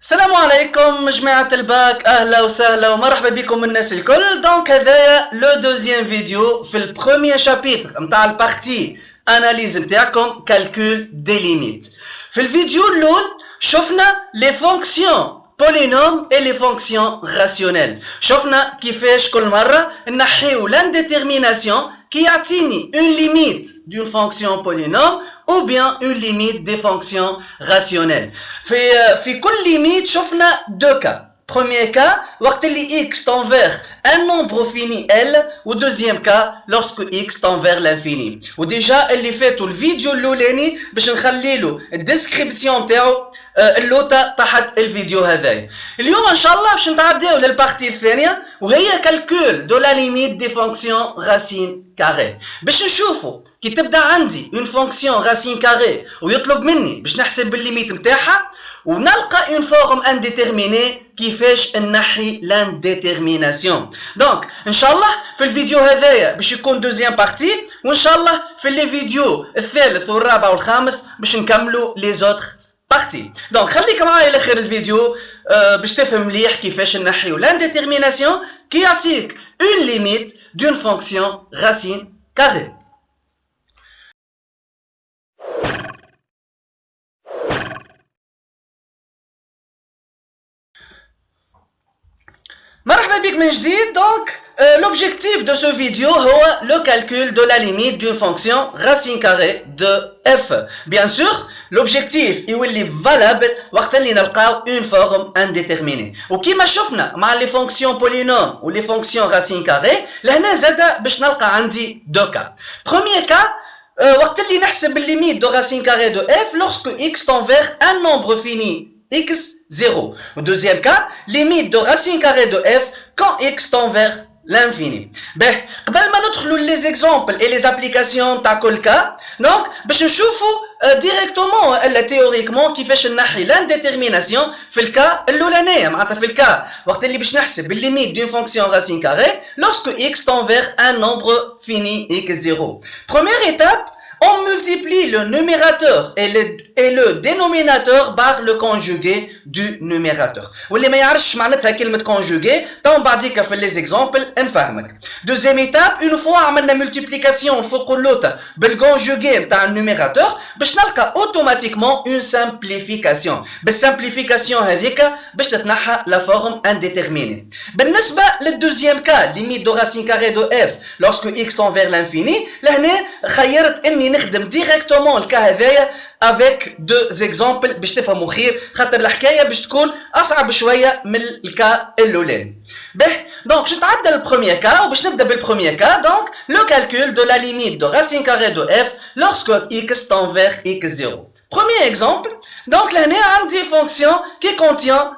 السلام عليكم جماعة الباك، أهلا وسهلا ومرحبا بكم الناس الكل. دونك هذايا لو دوزيام فيديو في البروميير شابيتر نتاع البارتي اناليز نتاعكم كالكول دي ليميت. في الفيديو الأول شفنا لي فونكسيون بولينوم et les fonctions rationnelles. شفنا كيفاش كل مرة نحيو l'indétermination qui يعطيني une limite d'une fonction polynôme ou bien une limite des fonctions rationnelles. في كل limite شفنا deux cas. Premier cas, وقت اللي x tend vers un nombre fini L, ou deuxième cas, lorsque x tend vers l'infini. وديجا اللي فاتوا الفيديو الاولاني باش نخليلو الديسكريبسيون تاعو اللوطه تحت الفيديو هذايا. اليوم ان شاء الله باش نتعداو للبارتي الثانيه وهي كالكول دو لا ليميت دي فونكسيون راسين كاري. باش نشوفوا كي تبدا عندي اون فونكسيون راسين كاري ويطلب مني باش نحسب الليميت نتاعها ونلقى اون فورم انديتيرميني كيفاش نحي لانديتيرميناسيون. دونك ان شاء الله في الفيديو هذايا باش يكون دوزيام بارتي، وان شاء الله في لي فيديو الثالث والرابع والخامس باش نكملوا لي زوتر بارتي. دونك خليك معايا لاخر الفيديو باش تفهم مليح كيفاش نحيو لانديتيرميناسيون كي يعطيك اون ليميت دون فونكسيون راسين كاري. مرحبا بك من جديد. دونك l'objectif de ce vidéo هو le calcul de la limite d'une fonction racine carrée de f. Bien sûr, l'objectif يولي valable وقت اللي نلقاو une forme indéterminée. وكيما شفنا مع les fonctions polynômes ou les fonctions racine carrée لهنا زادا باش نلقى عندي deux cas. Premier cas وقت اللي نحسب الليميت de racine carrée de f lorsque x tend vers un nombre fini x 0. Au deuxième cas, limite de racine carrée de f quand x tend vers l'infini. Ben, قبل ما ندخلوا les exemples et les applications تاع كل cas، donc باش نشوفوا directement الا théoriquement كيفاش نحي l'indétermination في الكا الاولانيه. معناتها في الكا وقت اللي باش نحسب الليميت d'une fonction racine carrée lorsque x tend vers un nombre fini x0. Première étape, on multiplie le numérateur et le dénominateur par le conjugué du numérateur. واللي ما يعرفش معناتها كلمة conjugué تو بعديك في les exemples نفهمك. Deuxième étape, une fois عملنا multiplication فوق اللوطة بالconjugué نتاع النيميراتور باش نلقى automatiquement une simplification. بالsimplification هذيك باش تتنحى la forme indéterminée. بالنسبة للدوزيام cas, limite de racine carrée de f lorsque x tend vers l'infini، لهنا خيرت اني نخدم ديريكتومون الكا هذايا افيك دو زيكزامبل باش تفهموا خير، خاطر الحكايه باش تكون اصعب شويه من الكا الاولاني. باهي دونك باش نتعدى البروميير كا وباش نبدا بالبروميير كا. دونك لو كالكول دو لا ليميت دو راسين كاري دو اف لورسكو اكس تون فيغ اكس 0. بروميير اكزامبل، دونك لهنا عندي فونكسيون كي كونتيان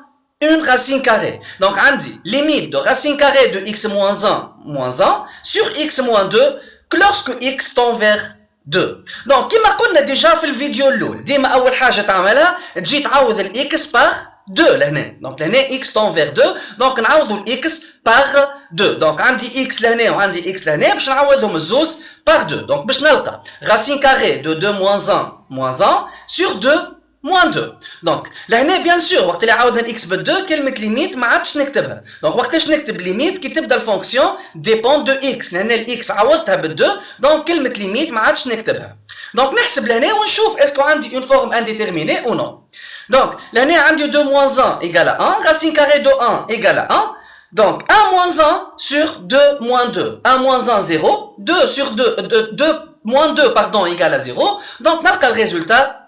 une racine carrée. Donc عندي limite de racine carrée de x moins 1 sur x moins 2 que lorsque x tend vers 2. دونك كيما قلنا ديجا في الفيديو الاول ديما اول حاجه تعملها تجي تعوض الاكس بار 2 لهنا. دونك لهنا x tend vers 2، دونك نعوضوا الاكس بار 2. دونك عندي اكس لهنا وعندي اكس لهنا باش نعوضهم الزوز بار 2. دونك باش نلقى racine carrée de 2 moins 1 sur 2 moins 2. دونك لهنا بيان سور وقت اللي عاودنا الاكس ب 2 كلمه ليميت ما عادش نكتبها. دونك وقتاش نكتب ليميت كي تبدا الفونكسيون ديبون دو اكس، لهنا الاكس عوضتها ب 2 دونك كلمه ليميت ما عادش نكتبها. دونك نحسب لهنا ونشوف اسكو عندي اون فورم انديتيرميني او نو. دونك لهنا عندي 2 moins 1 égale à 1 racine carrée de 1 égale à 1. Donc 1 moins 1 sur 2 moins 2. 1 moins 1 0, 2 sur 2 moins 2 pardon égale à 0. Donc نلقى الريزولتا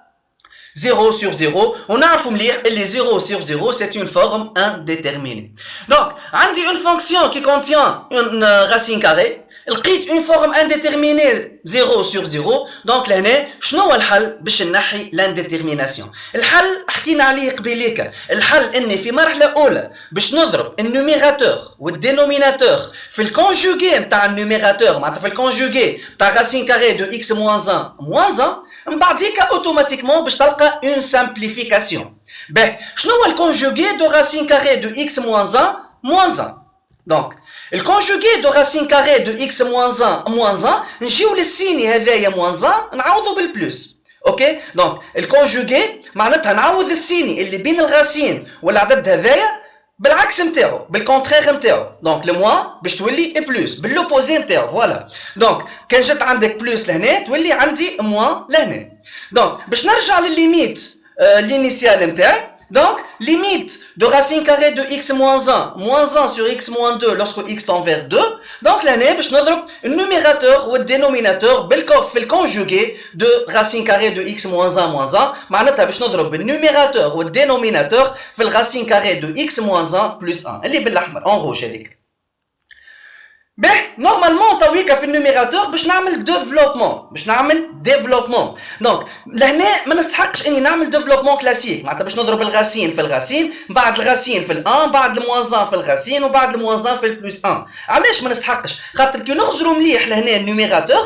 0 sur 0. On a un les 0 sur 0, c'est une forme indéterminée. Donc, on dit une fonction qui contient une racine carrée. لقيت une forme indéterminée 0 sur 0. Donc لهنا شنو هو الحل باش نحي لانديتيرميناسيون؟ الحل حكينا عليه قبيليك. الحل اني في مرحله اولى باش نضرب النيميراتور والدينوميناتور في الكونجوغي نتاع النيميراتور، معناتها في الكونجوغي تاع راسين كاري دو x moins 1 moins 1، من بعديك اوتوماتيكمون باش تلقى اون سامبليفيكاسيون. باهي شنو هو الكونجوغي دو راسين كاري دو x moins 1 moins 1؟ دونك Le conjugué de racine carrée de x moins 1 moins 1 نجيو للسيني هذايا moins 1 نعوضو بالبلس. اوكي دونك الكونجوغي معناتها نعوض السيني اللي بين الغاسين والعدد هذايا بالعكس نتاعو بالكونترير نتاعو دونك لموا باش تولي اي بلس باللوبوزي نتاعو فوالا دونك كان جات عندك بلس لهنا تولي عندي موان لهنا دونك باش نرجع للليميت l'initial نتاعي donc limite de racine carrée de x moins 1 sur x moins 2 lorsque x tend vers 2 donc l'année باش نضرب النوميراتور والدينوميناتور بالكوف في الكونجوغي de racine carrée de x moins 1 معناتها باش نضرب النوميراتور والدينوميناتور في الرacine carrée de x moins 1 plus 1 اللي بالاحمر en rouge هذيك به نورمالمون تويكا في النوميراتور باش نعمل ديفلوبمون دونك لهنا ما نستحقش اني نعمل ديفلوبمون كلاسيك معناتها باش نضرب الغاسين في الغاسين بعد الغاسين في الان بعد الموان 1 في الغاسين وبعد الموان 1 في البلس 1 علاش ما نستحقش خاطر كي نخزروا مليح لهنا النوميراتور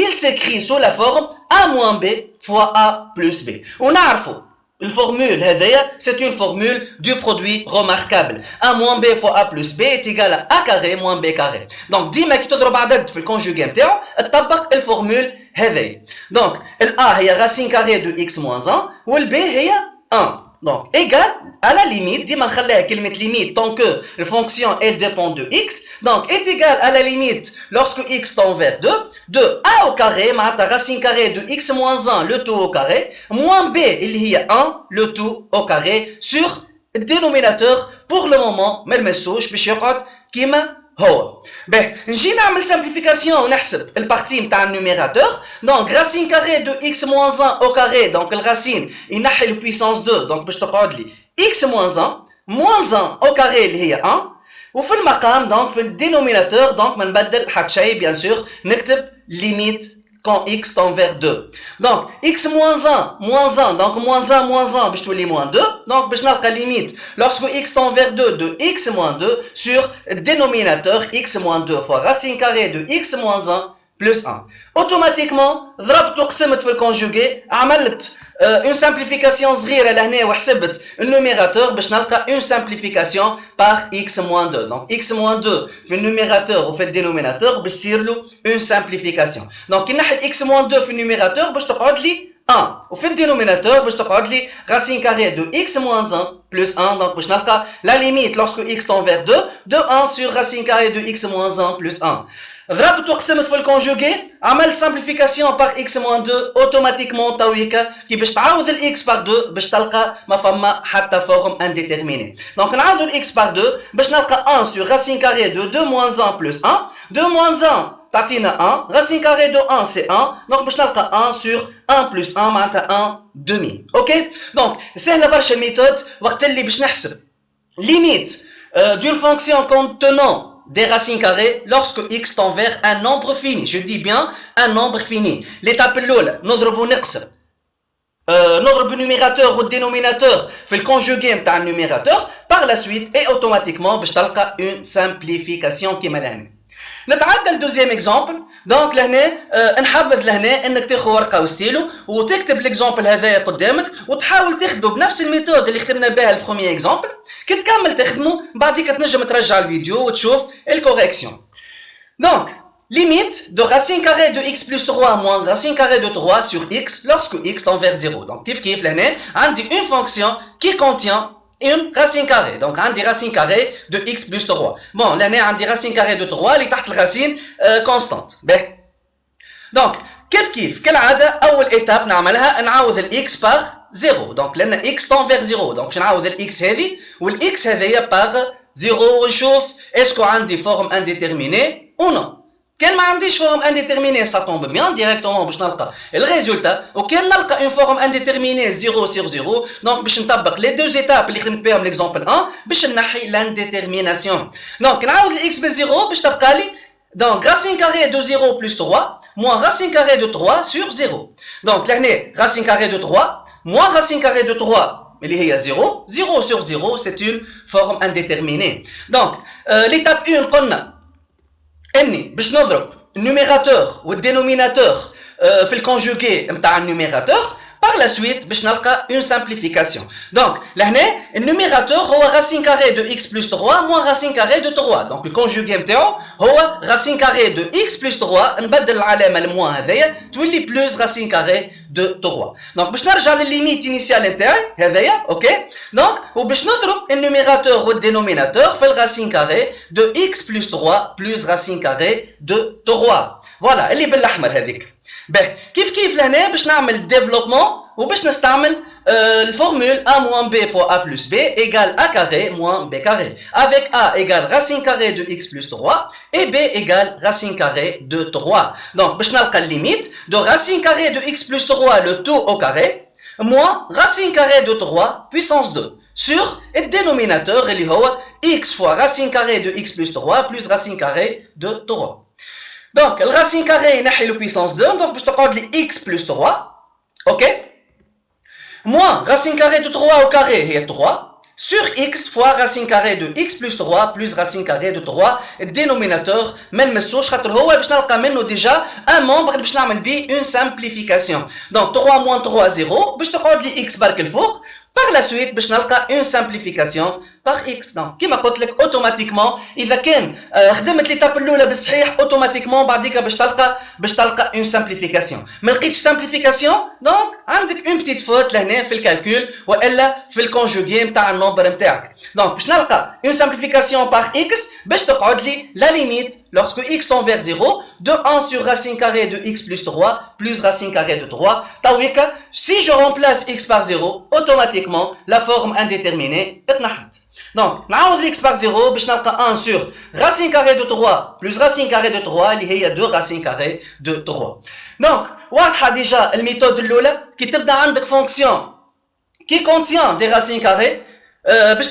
il s'écrit sous la forme a moins b fois a plus b ونعرفوا الفورمule هذايا c'est une formule du produit remarquable a moins b fois a plus b est égal à a carré moins b carré donc ديما كي تضرب عدد في الكونجوغي نتاعو تطبق الفورمول هذايا donc ال a هي racine carrée de x moins 1 وال b هي 1 donc égal à la limite ديما نخليها كلمة limite tant que la fonction elle dépend de x donc est égal à la limite lorsque x tend vers 2 de a au carré معناتها racine carrée de x moins 1 le tout au carré moins b اللي هي 1 le tout au carré sur le dénominateur pour le moment ما نمسوش باش يقعد كيما هو باهي نجي نعمل simplification ونحسب البارتي نتاع النوميراتور دونك racine carrée de x moins 1 au carré دونك الرacine ينحي le puissance 2 دونك باش تقعد لي x moins 1 moins 1 au carré اللي هي 1 وفي المقام دونك في الدينوميناتور دونك ما نبدل حتى شيء بيان سور نكتب limite quand x tend vers 2 donc x moins 1 donc moins 1 باش تولي moins 2 donc باش نلقى limite lorsque x tend vers 2 de x moins 2 sur dénominateur x moins 2 fois racine carrée de x moins 1 plus 1 automatiquement ضربت وقسمت في الكونجوغي عملت une simplification صغيره لهنا وحسبت النوميراتور باش نلقى une simplification par x moins 2 donc x moins 2 في النوميراتور وفي الدينوميناتور باش يصير له une simplification donc كي نحي x moins 2 في النوميراتور باش تقعد لي 1 وفي الدينوميناتور باش تقعد لي racine carrée de x moins 1 plus 1 donc باش نلقى la limite lorsque x tend vers 2 de 1 sur racine carrée de x moins 1 plus 1 ضربت وقسمت في الكونجوغي عملت simplification par x moins 2 اوتوماتيكمون تويكا كي باش تعوض ال x par 2 باش تلقى ما فما حتى فورم انديتيرميني دونك نعوضوا ال x par 2 باش نلقى 1 sur racine carrée de 2 moins 1 plus 1 2 moins 1 تعطينا 1 racine carrée de 1 c'est 1 donc باش نلقى 1 sur 1 plus 1 معناتها 1 demi اوكي دونك سهله برشا الميثود وقت اللي باش نحسب limite d'une fonction contenant des racines carrées lorsque x tend vers un nombre fini. Je dis bien un nombre fini. L'étape الأولى نضرب ونقسم نضرب النوميراتور والدينوميناتور في الكونجوغي نتاع النوميراتور par la suite et automatiquement باش تلقى une simplification كيما لهنا. نتعدى لدوزيام اكزامبل دونك لهنا نحبذ لهنا انك تاخذ ورقه وستيلو وتكتب الاكزامبل هذايا قدامك وتحاول تاخذه بنفس الميثود اللي خدمنا بها البروميير اكزامبل كي تكمل تخدمه بعديك تنجم ترجع الفيديو وتشوف الكوريكسيون دونك limite de racine carrée de x plus 3 moins racine carrée de 3 sur x lorsque x tend vers 0 donc كيف لهنا عندي une fonction qui contient une racine carrée donc عندي racine carrée de x plus 3 bon لهنا عندي racine carrée de 3 اللي تحت الرacine constante باهي دونك كيف كالعاده اول ايتاب نعملها نعوض الاكس بار 0 دونك لان x tend vers 0 دونك باش نعوض الاكس هذه والاكس هذيا بار 0 ونشوف اسكو عندي فورم انديتيرميني او نو كان ما عنديش فورم انديتيرميني سا طومب بيان ديريكتومون باش نلقى الريزولتا وكان نلقى اون فورم انديتيرميني 0 sur 0 دونك باش نطبق لي دو ايتاب اللي خدمت بهم ليكزامبل 1 باش نحي لانديتيرميناسيون دونك نعاود الاكس بالزيرو باش تبقى لي donc racine carrée de 0 plus 3 moins racine carrée de 3 sur 0 donc لهنا racine carrée de 3 moins racine carrée de 3 اللي هي 0 0 sur 0 c'est une forme indéterminée donc l'étape 1 قلنا اني باش نضرب النوميراتور والدينوميناتور في الكونجوغي نتاع النوميراتور Par la suite, باش نلقى une simplification. Donc, لهنا النوميراتور هو racine carré de x plus 3 moins racine carré de 3. Donc, الكونجوغي نتاعو هو racine carré de x plus 3 نبدل العلامة الموان هذايا تولي plus racine carré de 3. Donc, باش نرجع للليميت initiale نتاعي هذايا، اوكي؟ Donc, وباش نضرب النوميراتور والدينوميناتور في الرacine carré de x plus 3 plus racine carré de 3. Voilà, اللي بالاحمر هذيك. باهي كيف لهنا باش نعمل ديفلوبمون وباش نستعمل الفورمول a moins b fois a plus b égale a carré moins b carré avec a égale racine carrée de x plus 3 et b égale racine carrée de 3. Donc باش نلقى limite de racine carrée de x plus 3 le tout au carré moins racine carrée de 3 puissance 2 sur le dénominateur اللي هو x fois racine carrée de x plus 3 plus racine carrée de 3. Donc, le racine carré est le puissance 2, donc je te compte x plus 3, ok? Moins racine carré de 3 au carré est 3, sur x fois racine carré de x plus 3 plus racine carré de 3, le dénominateur, même si je vais déjà un membre, je vais une simplification. Donc, 3 moins 3, 0, je te compte x par quel four. Par la suite, باش نلقى une simplification par x. Donc, كيما قلت لك automatiquement إذا كان خدمت l'étape الأولى بالصحيح automatiquement بعديك باش تلقى une simplification. ما لقيتش simplification donc عندك une petite faute لهنا في الكالكول وإلا في الكونجوغي نتاع النمبر نتاعك. Donc باش نلقى une simplification par x باش تقعد لي la limite lorsque x tend vers 0 de 1 sur racine carrée de x plus 3 plus racine carrée de 3. Taouika, si je remplace x par 0 automatiquement la forme indéterminée اتنحت. Donc, نعوض x par 0 باش نلقى 1 sur racine carrée de 3 plus racine carrée de 3 اللي هي 2 racine carrée de 3. Donc, واضحة déjà الميثود الأولى كي تبدا عندك fonction qui contient des racines carrées باش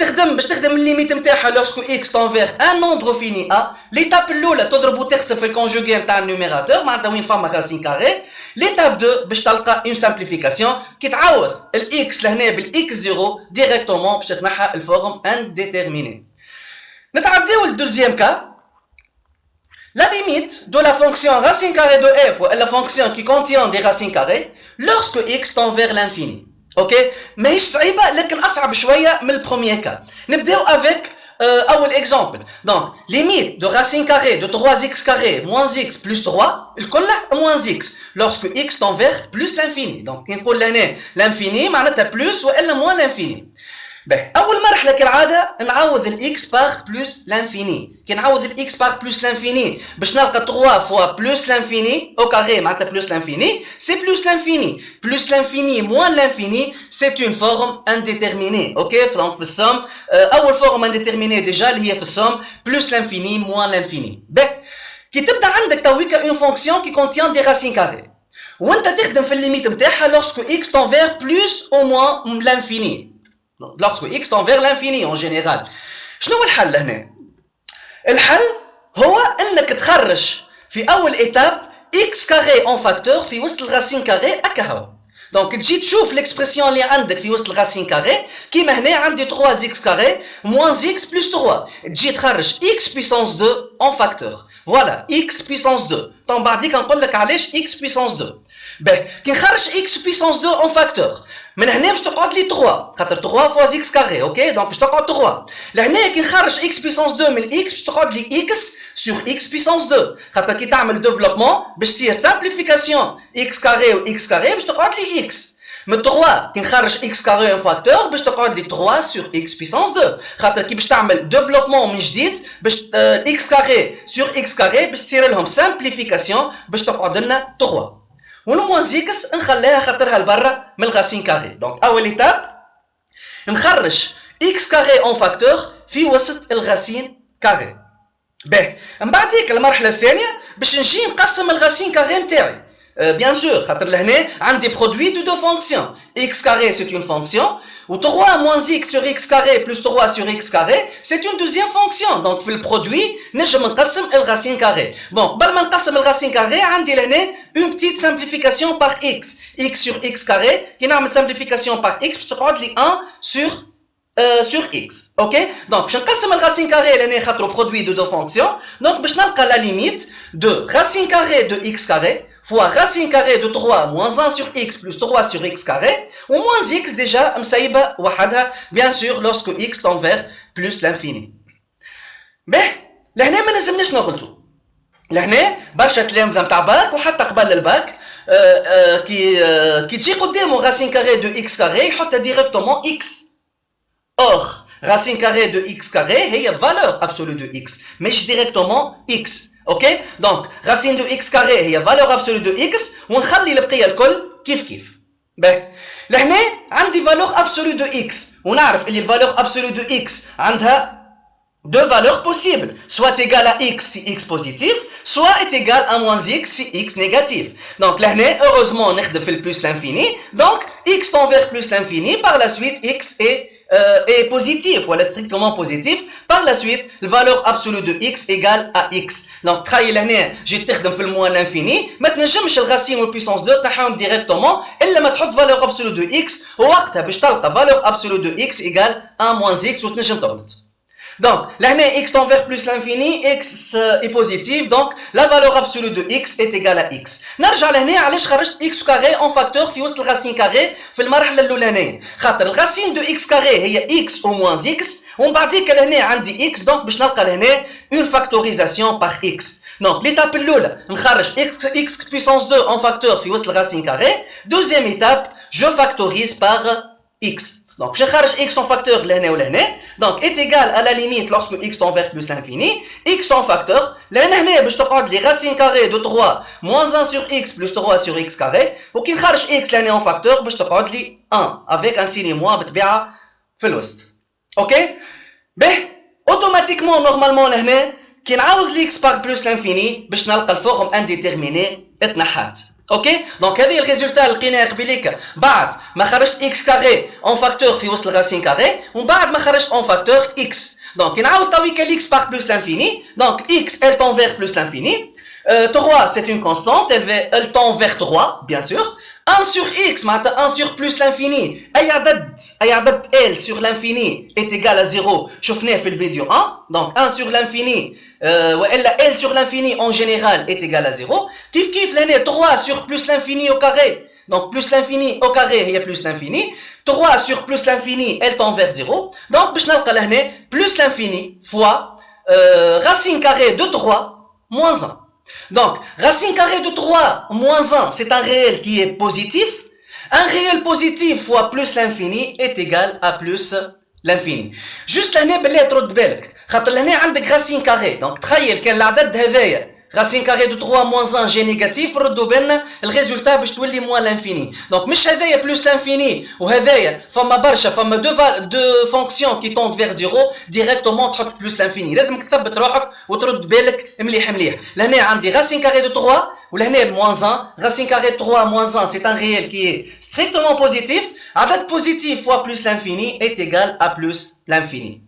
تخدم الليميت نتاعها lorsque x tend vers un nombre fini a. L'étape الاولى تضرب وتقسم في الكونجوغي نتاع النوميراتور معناتها وين فما racine carrée. L'étape 2 باش تلقى une simplification كي تعوض x لهنا بالx 0 directement باش تنحى الفورم indéterminée. نتعداو للدوزيام كا. La limite de la fonction racine carrée de f ou la fonction qui contient des racines carrées lorsque x tend vers l'infini. اوكي ماهيش صعيبه لكن اصعب شويه من البروميير كا. نبداو افيك اول اكزامبل. دونك ليميت دو راسين كاري دو 3x carré moins x plus 3 الكل moins x lorsque x tend vers plus l'infini. دونك كي نقول لهنا l'infini معناتها plus والا moins l'infini. باهي اول مرحله كالعاده نعوض الاكس باغ بلس لانفيني. كي نعوض الاكس باغ بلس لانفيني باش نلقى 3 فوا بلس لانفيني او كاري معناتها بلس لانفيني سي بلس لانفيني. بلس لانفيني موان لانفيني سي اون فورم انديتيرميني. اوكي دونك في السوم اول فورم انديتيرميني ديجا اللي هي في السوم بلس لانفيني موان لانفيني. باهي كي تبدا عندك تويكا اون فونكسيون كي كونتيان دي راسين كاري وانت تخدم في الليميت نتاعها لورسكو اكس تون فير بلس او موان لانفيني. lorsque x tend vers l'infini en général. شنو هو الحل هنا؟ الحل هو انك تخرج في اول ايتاب x كاري en facteur في وسط الراسين كاري هكا. دونك تجي تشوف ليكسبرسيون اللي عندك في وسط الراسين كاري كيما هنا عندي 3x كاري moins x plus 3 تجي تخرج x puissance 2 en facteur. فوالا x puissance 2. طون بعديك نقول لك علاش x puissance 2. باهي كي نخرج x puissance 2 en facteur من هنا باش تقعد لي 3 خاطر 3 فوا x كاري. اوكي دونك باش تقعد 3 لهنا كي نخرج x puissance 2 من x باش تقعد لي x sur x puissance 2 خاطر كي تعمل ديفلوبمون باش تصير سامبليفيكاسيون x كاري و x كاري باش تقعد لي x. من 3 كي نخرج x كاري ان فاكتور باش تقعد لي 3 sur x puissance 2 خاطر كي باش تعمل ديفلوبمون من جديد باش x كاري sur x كاري باش تصير لهم سامبليفيكاسيون باش تقعد لنا 3 والموان زيكس نخليها خاطرها لبرا من الغاسين كاري. دونك اول ايتاب نخرج x كاري اون فاكتور في وسط الغاسين كاري. باهي من بعديك المرحله الثانيه باش نجي نقسم الغاسين كاري نتاعي. Bien sûr, خاطر لهنا عندي produit de deux fonctions. x carré c'est une fonction ou 3 moins x sur x carré plus 3 sur x carré c'est une deuxième fonction. Donc في البرودوي نجم نقسم الغاسين كاري. بون قبل ما نقسم الغاسين كاري عندي لهنا une petite simplification par x. x sur x carré كي نعمل simplification par x باش تقعد لي 1 sur x. ok donc باش نقسم الغاسين كاري لهنا خاطر produit de deux fonctions. donc باش نلقى la limite de racine carrée de x carré fois racine carrée de 3 moins 1 sur x plus 3 sur x carré, ou moins x déjà, m'saïba wahadha, bien sûr, lorsque x tend vers plus l'infini. Mais, لهنا ما نلزمناش نغلطوا. لهنا برشا تلامذة متاع باك وحتى قبل الباك كي تجي قدامه racine carrée de x carré يحطها directement x. Or, racine carrée de x carré هي valeur absolue de x, مش directement x. Ok, donc racine de x carré هي valeur absolue de x ونخلي البقيه الكل كيف كيف. باهي لهنا عندي valeur absolue de x ونعرف اللي valeur absolue de x عندها deux valeurs possibles, soit égale à x si x positif, soit est égal à moins x si x négatif. Donc لهنا heureusement نخدم في le plus l'infini, donc x tend vers plus l'infini, par la suite x est positif, ou strictement positif. Par la suite, la valeur absolue de x égale à x. Donc, تخيل هنا جيت تخدم في الموان l'infini, ما تنجمش الرacine au puissance 2 تنحيهم directement إلا ما تحط valeur absolue de x ووقتها باش تلقى valeur absolue de x égale à moins x وتنجم تغلط. Donc, là, x tend vers plus l'infini, x est positif, donc la valeur absolue de x est égale à x. نرجع لهنا علاش خرجت x carré en facteur في وسط الرacine carré في المرحلة الأولانية. خاطر الرacine de x carré هي x au moins x ومن بعديك لهنا عندي x donc باش نلقى لهنا une factorisation par x. Donc l'étape الأولى نخرج x puissance 2 en facteur في وسط الرacine carré. Deuxième étape, je factorise par x. Donc, je charge x en facteur l'année ou l'année, donc est égal à la limite lorsque x tend vers plus l'infini, x en facteur, l'année, je te prends les racines carrées de 3 moins 1 sur x plus 3 sur x carré, ou qui charge x l'année en facteur, je te prends les 1 avec un signe moins, بتبيعها في الوسط. Ok? Ben, automatiquement, normalement, l'année, qui نعوض x par plus l'infini, باش نلقى الفورم indéterminé اتنحات. Ok, donc هذه الريزولتا اللي لقيناه قبيليك بعد ما خرجت x carré en facteur في وسط الرacine carré ومن بعد ما خرجت en facteur x. Donc نعاود تويك x par plus l'infini. Donc x elle tend vers plus l'infini. 3 c'est une constante, elle tend vers 3 bien sûr. 1 sur x معناتها 1 sur plus l'infini. أي عدد L sur l'infini est égal à 0. شفناه في الفيديو 1. Donc 1 sur l'infini وإلا L sur l'infini en général est égal à 0. كيف l'année 3 sur plus l'infini au carré. Donc plus l'infini au carré هي plus l'infini. 3 sur plus l'infini elle tend vers 0. Donc باش نلقى لهنا plus l'infini fois racine carrée de 3 moins 1. Donc, racine carrée de 3 moins 1, c'est un réel qui est positif. Un réel positif fois plus l'infini est égal à plus l'infini. Juste l'année, بلي ترد بالك. خاطر l'année عندك racine carrée. Donc, تخيل كان العدد هذايا racine carrée de 3 moins 1 G négatif, ردوا بالنا الريزولتا باش تولي moins l'infini. Donc مش هذايا plus l'infini وهذايا فما برشا فما deux fonctions qui tendent vers 0 directement تحط plus l'infini. لازمك تثبت روحك وترد بالك مليح. لهنا عندي racine carrée de 3 ولهنا moins 1. Racine carrée de 3 moins 1 c'est un réel qui est strictement positif. عدد positif fois plus l'infini est égal à plus l'infini.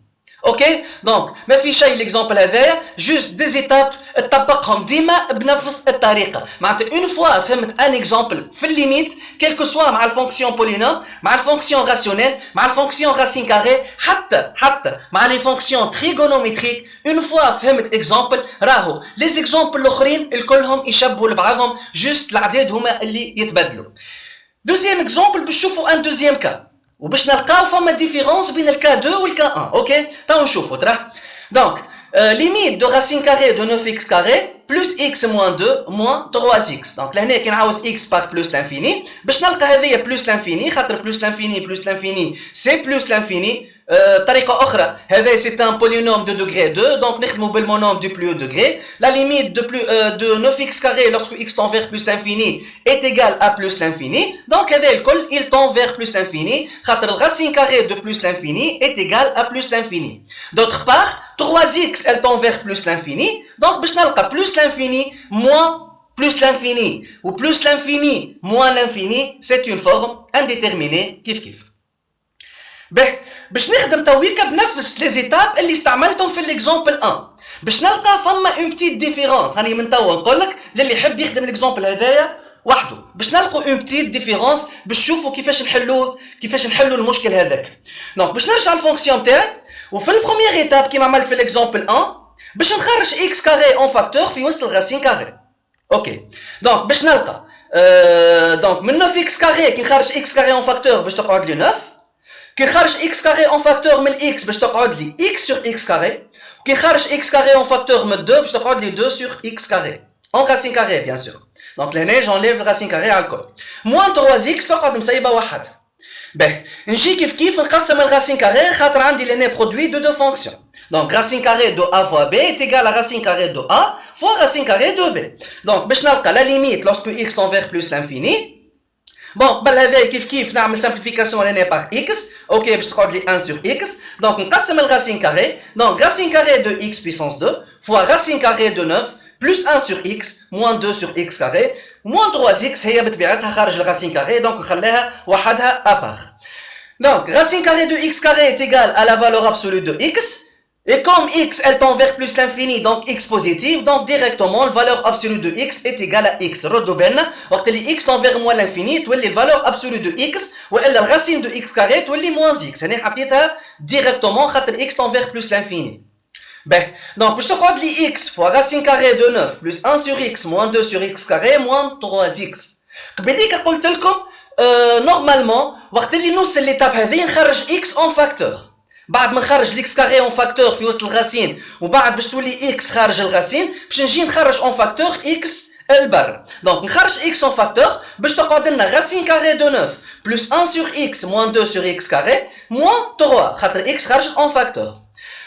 Ok, donc ما في شيء l'exemple هذايا juste des étapes تطبقهم ديما بنفس الطريقه. معناتها une fois فهمت un exemple في الليميت quel que soit مع الفونكسيون بولينوم مع الفونكسيون راسيونيل مع الفونكسيون راسين كاري حتى مع لي فونكسيون تريغونومتريك une fois فهمت exemple راهو لي زيكزامبل الاخرين الكلهم يشبهوا لبعضهم juste الأعداد هما اللي يتبدلوا. دوزيام اكزامبل باش نشوفوا ان دوزيام كا وباش نلقاو فما ديفيرونس بين الكا 2 والكا 1. اوكي تو نشوفوا تراه. دونك limite de racine carrée de 9x carré plus x moins 2 moins 3x. Donc لهنا كي نعوض x par plus l'infini باش نلقى هذيا plus l'infini خاطر plus l'infini c'est plus l'infini. بطريقة أخرى هذا c'est un polynôme de degré 2 donc نخدموا بالمونوم du plus haut degré. La limite de 9x carré lorsque x tend vers plus l'infini est égale à plus l'infini. Donc هذا الكل il tend vers plus l'infini خاطر racine carrée de plus l'infini est égale à plus l'infini. D'autre part 3x elle tend vers plus l'infini donc باش نلقى plus l'infini moins plus l'infini ou plus l'infini moins l'infini c'est une forme indéterminée كيف. باش نخدم تويكا بنفس لي زيتاب اللي استعملتهم في الاكزامبل 1 باش نلقى فما اون بتيت ديفيرونس. راني من توا نقول لك للي يحب يخدم الاكزامبل هذايا وحده باش نلقوا اون بتيت ديفيرونس باش نشوفوا كيفاش نحلوا المشكل هذاك. دونك باش نرجع للفونكسيون تاعي وفي البروميير ايتاب كيما عملت في الاكزامبل 1 باش نخرج x carré en facteur في وسط الرacine carré. اوكي دونك باش نلقى دونك من 9 اكس كاري كي نخرج اكس كاري اون فاكتور باش تقعد لي 9 كي نخرج اكس كاري اون فاكتور من اكس باش تقعد لي اكس سور اكس كاري كي نخرج اكس كاري اون فاكتور من 2 باش تقعد لي 2 سور اكس كاري اون راسين كاري بيان سور دونك لهنا جونليف الراسين كاري على الكل موان 3 اكس تقعد مسيبه وحدها باهي نجي كيف نقسم الراسين كاري خاطر عندي لهنا برودوي دو فونكسيون Donc, racine carrée de a fois b est égal à racine carrée de a fois racine carrée de b. Donc, la limite lorsque x tend vers plus l'infini. Bon, kif نعمل simplification par x. Ok, je te les 1 sur x. Donc, on casse le racine carrée. Donc, racine carrée de x puissance 2 fois racine carrée de 9 plus 1 sur x moins 2 sur x carré moins 3x هي بطبيعتها خارج الرacine carrée. Donc, نخليها وحدها à part. Donc, racine carrée de x carré est égal à la valeur absolue de x. Et comme x, elle tend vers plus l'infini, donc x positif, donc directement, la valeur absolue de x est égale à x. Rodoben, quand x tend vers moins l'infini, tu as la valeur absolue de x, ou la racine de x carré, tu as moins x. C'est directement, quand x tend vers plus l'infini. Ben, donc, je te compte x fois racine carrée de 9 plus 1 sur x moins 2 sur x carré moins 3x. Normalement, quand nous l'étape هذه نخرج x en facteur. بعد ما نخرج الاكس كاري اون فاكتور في وسط الغاسين وبعد باش تولي اكس خارج الغاسين باش نجي نخرج اون فاكتور اكس البر دونك نخرج اكس اون فاكتور باش تقعد لنا غاسين كاري دو 9 بلس 1 سور اكس موان 2 سور اكس كاري موان 3 خاطر اكس خرجت اون فاكتور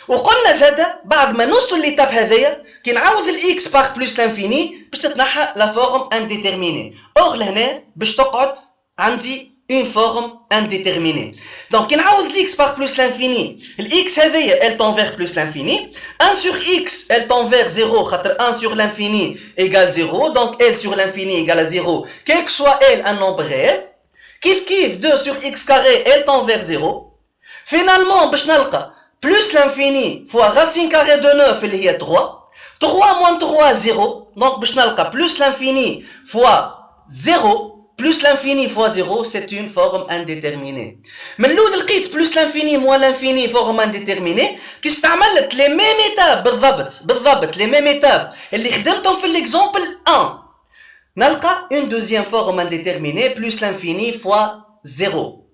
وقلنا زاده بعد ما نوصلوا ليتاب هذايا كي نعوض الاكس باغ بلس لانفيني باش تتنحى لا فورم انديتيرميني اور لهنا باش تقعد عندي une forme indéterminée. Donc, quand on a x par plus l'infini, x elle tend vers plus l'infini. 1 sur x, elle tend vers 0, 1 sur l'infini égale 0. Donc, L sur l'infini égale à 0, quel que soit L, un nombre réel. Kif, 2 sur x carré, elle tend vers 0. Finalement, plus l'infini fois racine carrée de 9, il y a 3. 3 moins 3, 0. Donc, plus l'infini fois 0. Plus l'infini fois 0, c'est une forme indéterminée. Mais l'eau de plus l'infini moins l'infini, forme indéterminée, qui s'amalent les mêmes étapes, les mêmes étapes. Et les fait l'exemple 1. Nalqa une deuxième forme indéterminée, plus l'infini fois 0.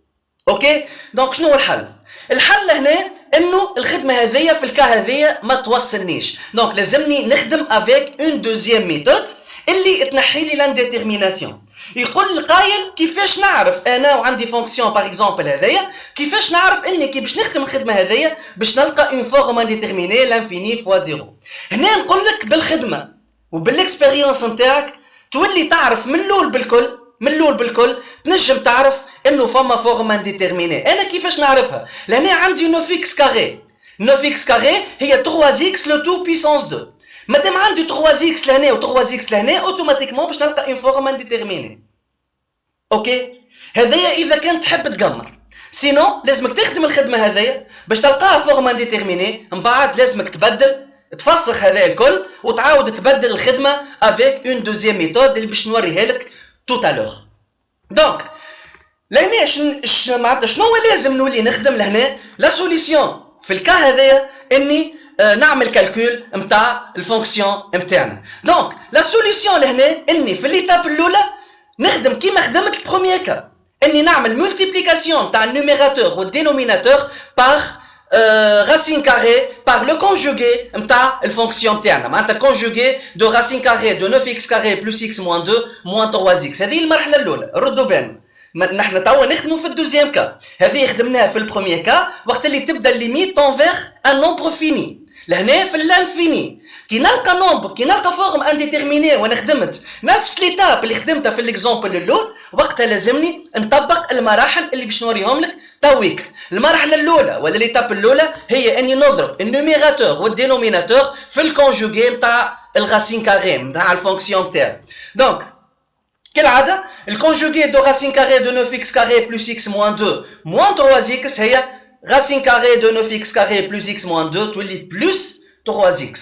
Ok? Donc, شنو الحل؟ الحل هنا انه الخدمه هذيا في الكا هذيا ما توصلنيش. دونك لازمني نخدم avec une deuxième méthode اللي تنحي لي لانديتيرميناسيون. يقول القايل كيفاش نعرف انا وعندي فونكسيون باغ اكزومبل هذايا كيفاش نعرف اني كي باش نخدم الخدمه هذايا باش نلقى اون فورم انديتيرميني لانفيني فوا زيرو. هنا نقول لك بالخدمه وبالاكسبيريونس نتاعك تولي تعرف من الاول بالكل تنجم تعرف انه فما فورم انديتيرميني. انا كيفاش نعرفها؟ لهنا عندي 9 اكس كاري 9 اكس كاري هي 3 اكس لو تو بيسونس 2. مادام عندي 3 اكس لهنا و 3 اكس لهنا اوتوماتيكمون باش نلقى اون فورم انديتيرميني. اوكي هذايا اذا كنت تحب تقمر سينو لازمك تخدم الخدمه هذايا باش تلقاها فورم انديتيرميني من بعد لازمك تبدل تفسخ هذا الكل وتعاود تبدل الخدمه افيك اون دوزيام ميثود اللي باش نوريها لك توت الوغ. دونك لهنا معناتها شنو لازم نولي نخدم لهنا لا سوليسيون في الكا هذايا اني نعمل كالكول نتاع الفونكسيون نتاعنا. دونك لا سوليسيون لهنا اني في ليتاب الاولى نخدم كيما خدمت البروميير كا اني نعمل مولتيبليكاسيون تاع النوميراتور والدينوميناتور باغ racine carrée par le conjugué نتاع الفونكسيون تاعنا معناتها الكونجوغي دو راسين كاري دو 9 x carré plus x moins 2 moins 3x. هذه المرحله الاولى ردوا بالنا. نحن توا نخدموا في الدوزيام كا هذه خدمناها في البروميير كا وقت اللي تبدا الليميت تنفيغ ان نومبر فيني. لهنا في الانفيني كي نلقى نومبر كي نلقى فورم انديتيرميني وانا خدمت نفس ليتاب اللي خدمتها في الاكزومبل الاول وقتها لازمني نطبق المراحل اللي باش نوريهم لك تويك. المرحله الاولى ولا ليتاب الاولى هي اني نضرب النوميراتور والدينوميناتور في الكونجوغي نتاع الراسين كاري نتاع الفونكسيون تاعي. دونك كالعاده الكونجوغي دو راسين كاري دو 9 x carré plus x moins 2 moins 3x هي racine carrée de 9 x carré plus x moins 2 تولي plus 3x.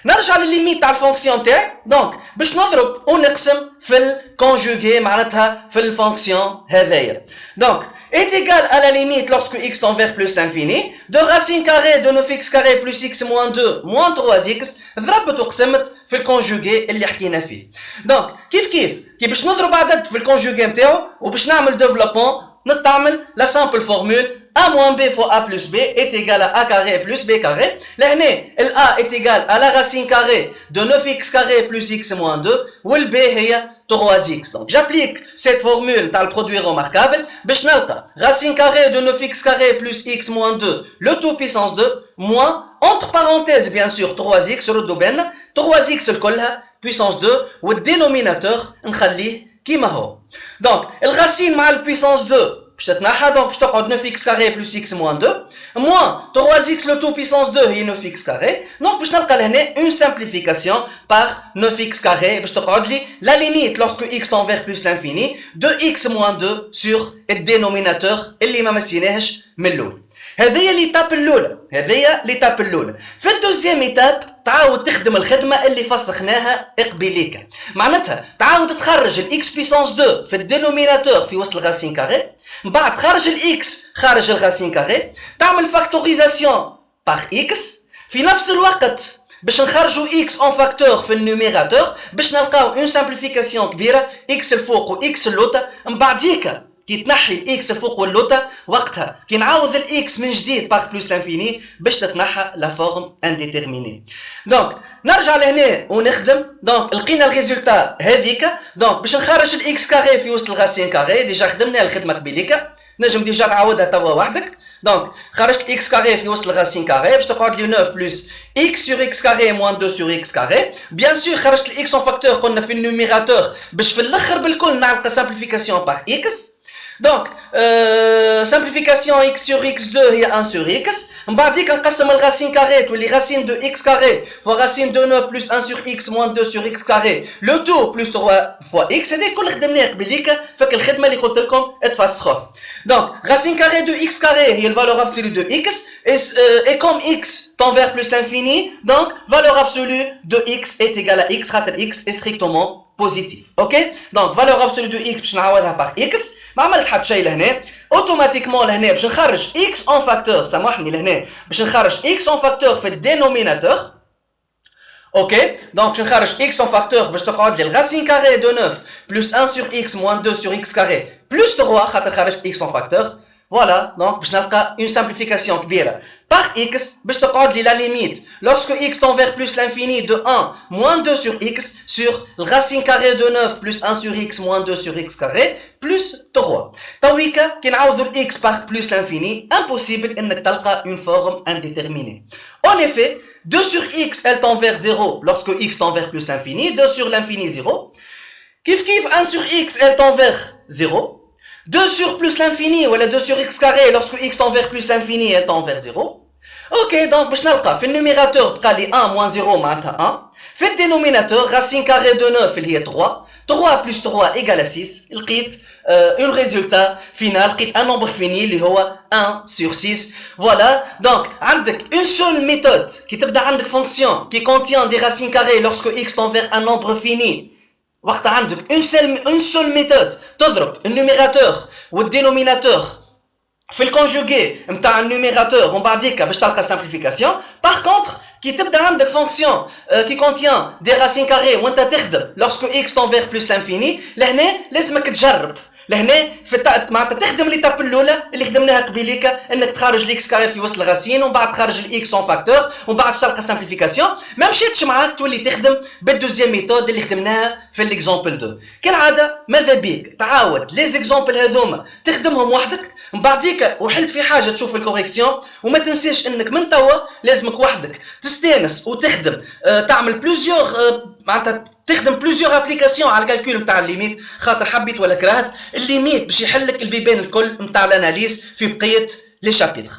نرجع للليميت تاع الفونكسيون تاعي. دونك باش نضرب ونقسم في الكونجوغي معناتها في الفونكسيون هذايا. دونك est égal à la limite lorsque x tend vers plus l'infini de racine carrée de 9x carré plus x moins 2 moins 3x ضربت وقسمت في الكونجوغي اللي حكينا فيه. دونك كيف باش نضرب عدد في الكونجوغي نتاعو وباش نعمل ديفلوبمون نستعمل لا سامبل فورمول a moins b fois a plus b est égal à a carré plus b carré. لهنا ال a est égal à la racine carrée de 9x carré plus x moins 2 وال b هي 3x. Donc j'applique cette formule dans le produit remarquable باش نلقى racine carrée de 9x carré plus x moins 2 le tout puissance 2 moins entre parenthèses bien sûr 3x ردوا بالنا 3x الكلها puissance 2 والدينوميناتور نخليه كيما هو. دونك الرacine مع البويسانس 2 باش تتنحى دونك باش تقعد 9x carré plus x moins 2 moins 3x le tout puissance 2 هي 9x carré. دونك باش نلقى لهنا une simplification par 9x carré باش تقعد لي la limite lorsque x tend vers plus l'infini de x moins 2 sur الدينوميناتور اللي ما مسيناهش من الاول. هذه ليتاب الاولى ليتاب الاولى. في الدوزيام ايتاب تعاود تخدم الخدمه اللي فسخناها قبيليكا. معناتها تعاود تخرج الاكس بيسونس 2 في الدينوميناتور في وسط الغاسين كاري، من بعد تخرج الاكس خارج الغاسين كاري، تعمل فاكتوريزاسيون باغ اكس، في نفس الوقت باش نخرجوا x en facteur في النوميراتور باش نلقاو اون سامبليفيكاسيون كبيره x الفوق و x اللوطه. من بعديك كي تنحي الاكس الفوق واللوطه وقتها كي نعوض الاكس من جديد باغ بلوس لانفيني باش تتنحى لا فورم انديتيرميني. دونك نرجع لهنا ونخدم. دونك لقينا الريزولتا هذيك. دونك باش نخرج الاكس كاري في وسط الغاسين كاري ديجا خدمنا الخدمه قبيليكا، نجم ديجا تعاودها توا وحدك. دونك خرجت اكس كاري في وسط الغاسين كاري باش تقعد لي 9 بلس اكس سور اكس كاري موان 2 سور اكس كاري. بيان سور خرجت الاكس اون فاكتور قلنا في النوميراتور باش في الاخر بالكل نلقى سامبليفيكاسيون باغ اكس. Donc, simplification x sur x2 هي 1 sur x. من بعديك نقسم الرacine carré تولي racine de x carré fois racine de 9 plus 1 sur x moins 2 sur x carré le tout plus 3 fois x. هذا كل خدمناه قبيليك فك الخدمه اللي قلت لكم تفسخوها. Donc, racine carré de x carré هي la valeur absolue de x et comme x tend vers plus l'infini, donc valeur absolue de x est égale à x خاطر x est strictement positif. OK? Donc, valeur absolue de x باش نعوضها par x. ما عملت حتى شيء لهنا اوتوماتيكمون لهنا باش نخرج x en facteur. سامحني لهنا باش نخرج x en facteur في الدينوميناتور. اوكي دونك باش نخرج x en facteur باش تقعد لي الرacine carré de 9 plus 1 sur x moins 2 sur x carré plus 3 خاطر خرجت x en facteur. Voilà, donc باش نلقى une simplification كبيرة par x باش تقعد لي la limite lorsque x tend vers plus l'infini de 1 moins 2 sur x sur le racine carré de 9 plus 1 sur x moins 2 sur x carré plus 3. تويكا كي نعوضوا x par plus l'infini impossible انك تلقى une forme indéterminée. En effet, 2 sur x elle tend vers 0 lorsque x tend vers plus l'infini, 2 sur l'infini 0. كيف 1 sur x elle tend vers 0. 2 sur plus l'infini ou 2 sur x carré lorsque x tend vers plus l'infini elle tend vers 0. Ok, donc باش نلقى في النوميراتور بقى لي 1 moins 0 معناتها 1. في الدينوميناتور racine carré de 9 اللي هي 3. 3 plus 3 égale à 6. لقيت un résultat final. لقيت un nombre fini اللي هو 1 sur 6. Voilà, donc عندك une seule méthode qui تبدا عندك fonction qui contient des racines carrées lorsque x tend vers un nombre fini. وقت عندك une seule méthode تضرب النوميراتور والدينوميناتور في الكونجوغي نتاع النوميراتور ومن بعديك باش تلقى simplification. Par contre كي تبدا عندك fonction qui contient des racines carrées وانت تخدم lorsque x tend vers plus l'infini لهنا لازمك تجرب. لهنا في معناتها تخدم ليتاب الاولى اللي خدمناها قبيليكا انك تخرج الاكس كاري في وسط الغاسين ومن بعد تخرج الاكس اون فاكتور ومن بعد تلقى سامبليفيكاسيون. ما مشيتش معاك تولي تخدم بالدوزيام ميثود اللي خدمناها في الاكزامبل 2. كالعاده ماذا بيك تعاود لي زيكزامبل هذوما تخدمهم وحدك من بعديك وحلت في حاجه تشوف الكوريكسيون. وما تنساش انك من توا لازمك وحدك تستانس وتخدم تعمل بلوزيور معناتها تخدم بلوزيور ابليكاسيون على الكالكول نتاع الليميت خاطر حبيت ولا كرهت الليميت باش يحلك البيبان الكل نتاع الاناليز في بقيه لي شابيتر.